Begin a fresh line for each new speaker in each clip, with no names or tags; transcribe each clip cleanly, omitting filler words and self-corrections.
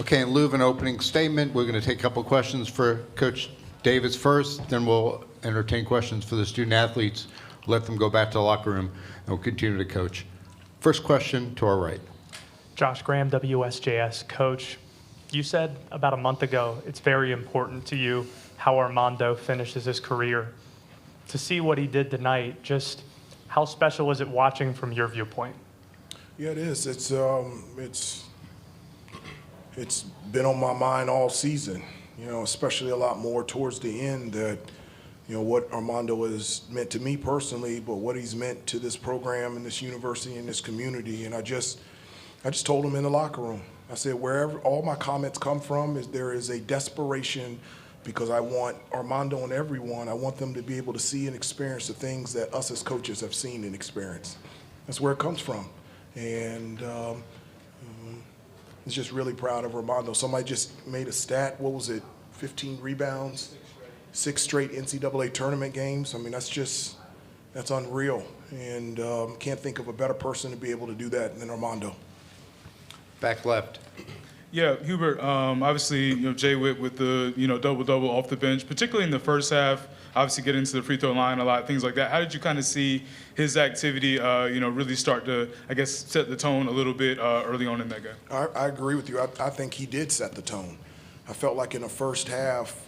Okay, in lieu of an opening statement, we're going to take a couple of questions for Coach Davis first, then we'll entertain questions for the student athletes, let them go back to the locker room, and we'll continue to coach. First question to our right.
Josh Graham, WSJS. Coach, you said about a month ago it's very important to you how Armando finishes his career. To see what he did tonight, just how special is it watching from your viewpoint?
Yeah, it is. It's been on my mind all season, especially a lot more towards the end that, what Armando has meant to me personally, but what he's meant to this program and this university and this community. And I just told him in the locker room, I said, wherever all my comments come from, there is a desperation because I want Armando and everyone, I want them to be able to see and experience the things that us as coaches have seen and experienced. That's where it comes from. And I'm just really proud of Armando. Somebody just made a stat, what was it, 15 rebounds, 6 straight NCAA tournament games. I mean, that's unreal. And can't think of a better person to be able to do that than Armando.
Back left.
Yeah, Hubert, obviously, Jae'Lyn with the, double-double off the bench, particularly in the first half, obviously getting to the free throw line a lot, things like that. How did you kind of see his activity, really start to, I guess, set the tone a little bit early on in that game?
I agree with you. I think he did set the tone. I felt like in the first half,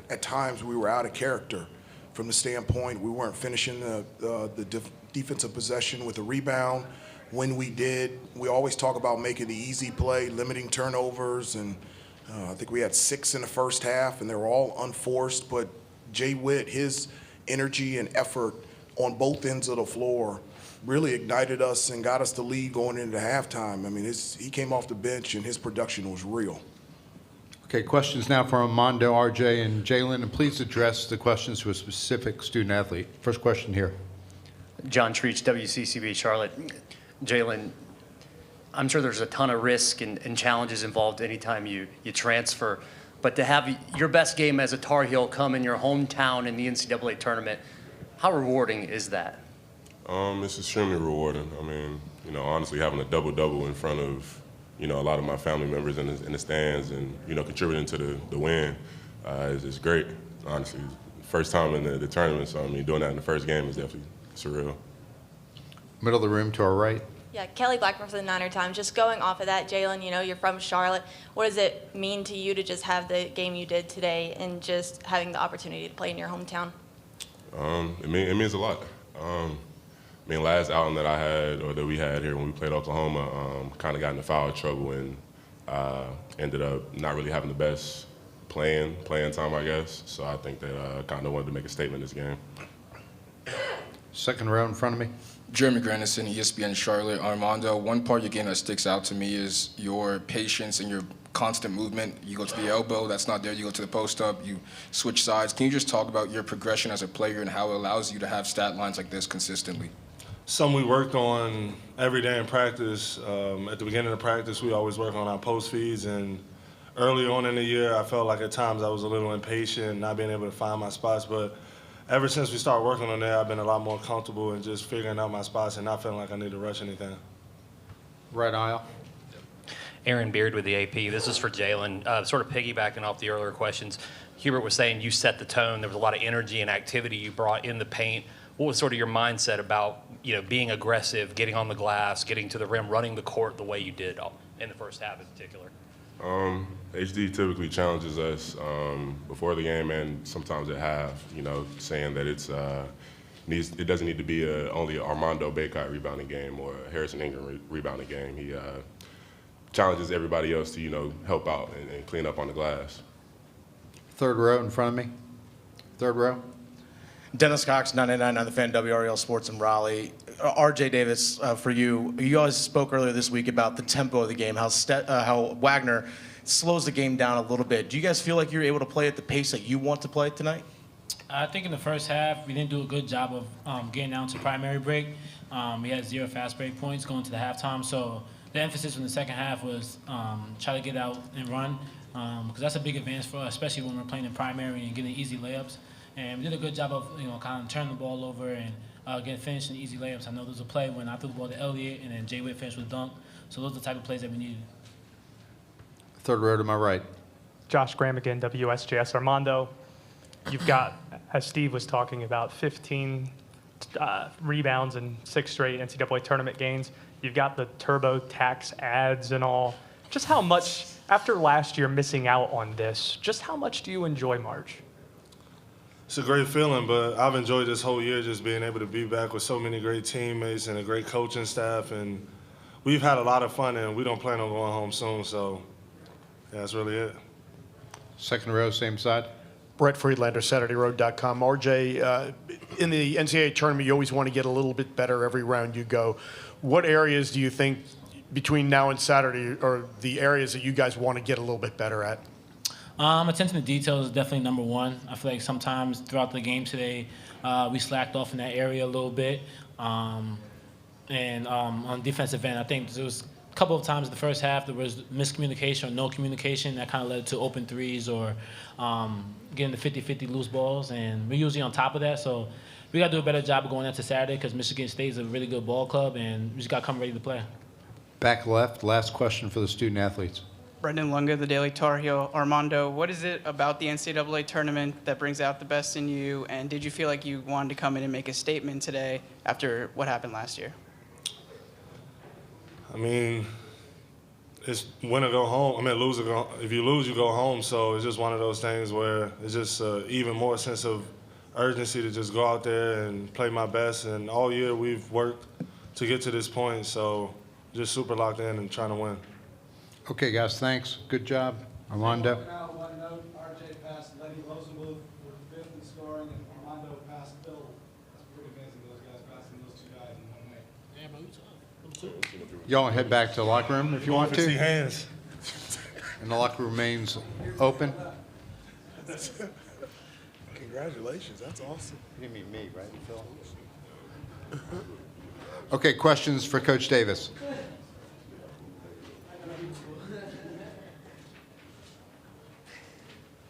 at times we were out of character from the standpoint we weren't finishing the defensive possession with a rebound. When we did, we always talk about making the easy play, limiting turnovers, and I think we had 6 in the first half, and they were all unforced. But Jae'Lyn, his energy and effort on both ends of the floor really ignited us and got us the lead going into halftime. I mean, he came off the bench, and his production was real.
Okay, questions now for Armando, RJ, and Jae'Lyn, and please address the questions to a specific student athlete. First question here.
John Treach, WCCB, Charlotte. Jae'Lyn, I'm sure there's a ton of risk and challenges involved anytime you transfer, but to have your best game as a Tar Heel come in your hometown in the NCAA tournament, how rewarding is that?
It's extremely rewarding. I mean, honestly, having a double-double in front of, a lot of my family members in the stands and, contributing to the win is great, honestly. First time in the tournament, so, doing that in the first game is definitely surreal.
Middle of the room to our right.
Yeah, Kelly Blackburn for the Niner Times. Just going off of that, Jae'Lyn, you're from Charlotte. What does it mean to you to just have the game you did today and just having the opportunity to play in your hometown?
It means a lot. Last outing that I had, or that we had here when we played Oklahoma, kind of got into foul trouble and ended up not really having the best playing time, I guess. So I think that I kind of wanted to make a statement this game.
Second row in front of me.
Jeremy Grandison, ESPN Charlotte. Armando, one part of your game that sticks out to me is your patience and your constant movement. You go to the elbow, that's not there. You go to the post-up, you switch sides. Can you just talk about your progression as a player and how it allows you to have stat lines like this consistently?
Something we worked on every day in practice. At the beginning of practice, we always work on our post feeds, and early on in the year, I felt like at times I was a little impatient, not being able to find my spots, but ever since we started working on that, I've been a lot more comfortable in just figuring out my spots and not feeling like I need to rush anything.
Right aisle.
Aaron Beard with the AP. This is for Jae'Lyn. Sort of piggybacking off the earlier questions, Hubert was saying you set the tone. There was a lot of energy and activity you brought in the paint. What was sort of your mindset about being aggressive, getting on the glass, getting to the rim, running the court the way you did in the first half in particular?
HD typically challenges us before the game and sometimes at half, saying that it doesn't need to be only an Armando Bacot rebounding game or a Harrison Ingram rebounding game. He challenges everybody else to, help out and clean up on the glass.
Third row in front of me. Third row.
Dennis Cox, 99 on the Fan, WRL Sports in Raleigh. RJ Davis, for you. You guys spoke earlier this week about the tempo of the game, how Wagner slows the game down a little bit. Do you guys feel like you're able to play at the pace that you want to play tonight?
I think in the first half, we didn't do a good job of getting down to primary break. We had 0 fast break points going to the halftime, so the emphasis in the second half was try to get out and run, because that's a big advance for us, especially when we're playing in primary and getting easy layups. And we did a good job of kind of turning the ball over and getting finished in easy layups. I know there was a play when I threw the ball to Elliott and then Jae'Lyn finished with a dunk. So those are the type of plays that we needed.
Third row to my right.
Josh Graham again, WSJS. Armando, you've got, as Steve was talking about, 15 rebounds in 6 straight NCAA tournament games. You've got the TurboTax ads and all. Just how much, after last year missing out on this, just how much do you enjoy March?
It's a great feeling, but I've enjoyed this whole year just being able to be back with so many great teammates and a great coaching staff. And we've had a lot of fun, and we don't plan on going home soon. So, yeah, that's really it.
Second row, same side.
Brett Friedlander, SaturdayRoad.com. RJ, in the NCAA tournament, you always want to get a little bit better every round you go. What areas do you think between now and Saturday are the areas that you guys want to get a little bit better at?
Attention to detail is definitely number one. I feel like sometimes throughout the game today, we slacked off in that area a little bit. And on defensive end, I think there was a couple of times in the first half there was miscommunication or no communication that kind of led to open threes or getting the 50-50 loose balls. And we're usually on top of that. So we got to do a better job of going into Saturday because Michigan State is a really good ball club, and we just got to come ready to play.
Back left, last question for the student athletes.
Brendan Lunga, the Daily Tar Heel. Armando, what is it about the NCAA tournament that brings out the best in you? And did you feel like you wanted to come in and make a statement today after what happened last year?
I mean, it's win or go home. I mean, lose or go. If you lose, you go home. So it's just one of those things where it's just even more sense of urgency to just go out there and play my best. And all year we've worked to get to this point. So just super locked in and trying to win.
Okay, guys, thanks. Good job. Armando.
One note, RJ passed Lenny Rosenbluth for 5th in scoring, and Armando passed Phil. That's pretty amazing, those guys passing those 2 guys in 1 way.
Y'all head back to the locker room if you want to.
See hands.
And the locker room remains open.
Congratulations, that's awesome.
You didn't mean me, right, Phil? Okay, questions for Coach Davis.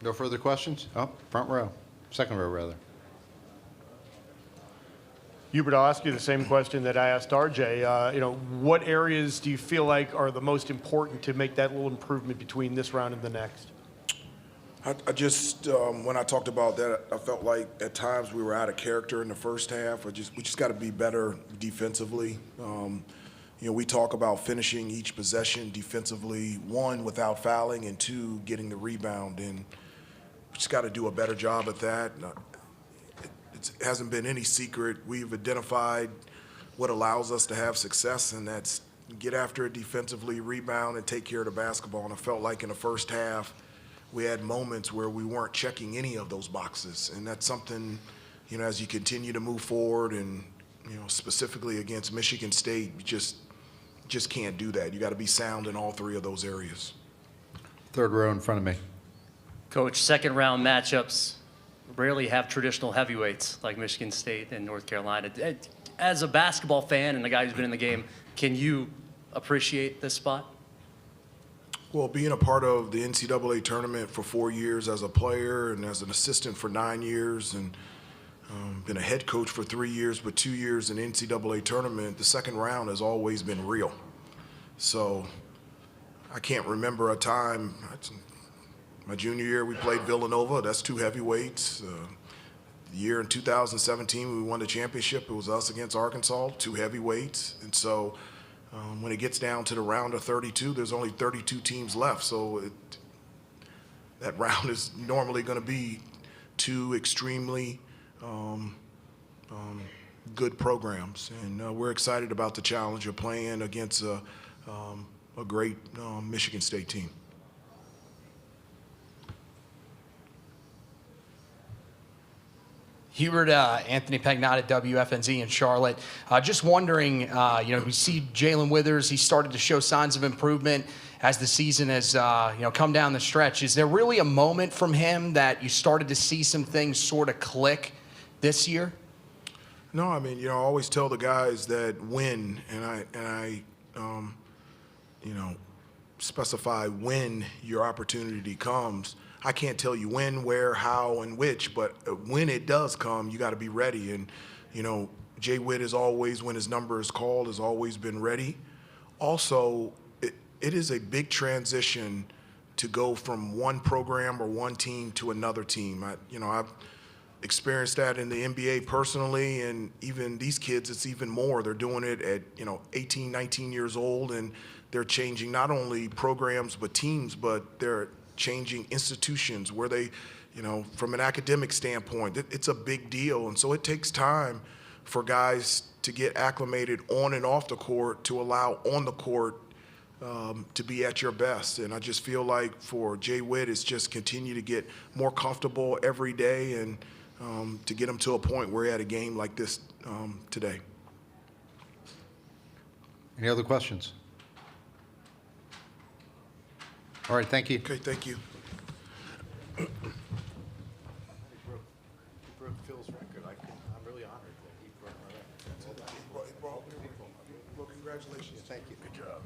No further questions? Oh, front row. Second row, rather.
Hubert, I'll ask you the same question that I asked RJ. What areas do you feel like are the most important to make that little improvement between this round and the next?
I just, when I talked about that, I felt like at times we were out of character in the first half. We just got to be better defensively. We talk about finishing each possession defensively, 1, without fouling, and 2, getting the rebound. And we just got to do a better job at that. It hasn't been any secret. We've identified what allows us to have success, and that's get after it defensively, rebound, and take care of the basketball. And I felt like in the first half, we had moments where we weren't checking any of those boxes. And that's something, as you continue to move forward and, specifically against Michigan State, you just can't do that. You got to be sound in all 3 of those areas.
Third row in front of me.
Coach, second round matchups rarely have traditional heavyweights like Michigan State and North Carolina. As a basketball fan and a guy who's been in the game, can you appreciate this spot?
Well, being a part of the NCAA tournament for 4 years as a player and as an assistant for 9 years and been a head coach for 3 years, but 2 years in NCAA tournament, the second round has always been real. So I can't remember a time. My junior year, we played Villanova. That's 2 heavyweights. The year in 2017, we won the championship. It was us against Arkansas, 2 heavyweights. And so when it gets down to the round of 32, there's only 32 teams left. So that round is normally going to be 2 extremely good programs. And we're excited about the challenge of playing against a great Michigan State team.
Hubert, Anthony Pagnotta, WFNZ in Charlotte. Just wondering, we see Jae'Lyn Withers. He started to show signs of improvement as the season has, come down the stretch. Is there really a moment from him that you started to see some things sort of click this year?
No, I mean, I always tell the guys that win, and I specify when your opportunity comes. I can't tell you when, where, how, and which, but when it does come, you got to be ready. And, Jay Witt is always, when his number is called, has always been ready. Also, it is a big transition to go from one program or one team to another team. I've experienced that in the NBA personally, and even these kids, it's even more. They're doing it at 18, 19 years old, and they're changing not only programs but teams, but they're changing institutions where they, from an academic standpoint, it's a big deal. And so it takes time for guys to get acclimated on and off the court to allow on the court to be at your best. And I just feel like for Jay Witt, it's just continue to get more comfortable every day and to get him to a point where he had a game like this today.
Any other questions? All right, thank you.
Okay, thank you.
He broke Phil's record. I'm really honored that he broke my record.
Well, congratulations.
Thank you. Good job.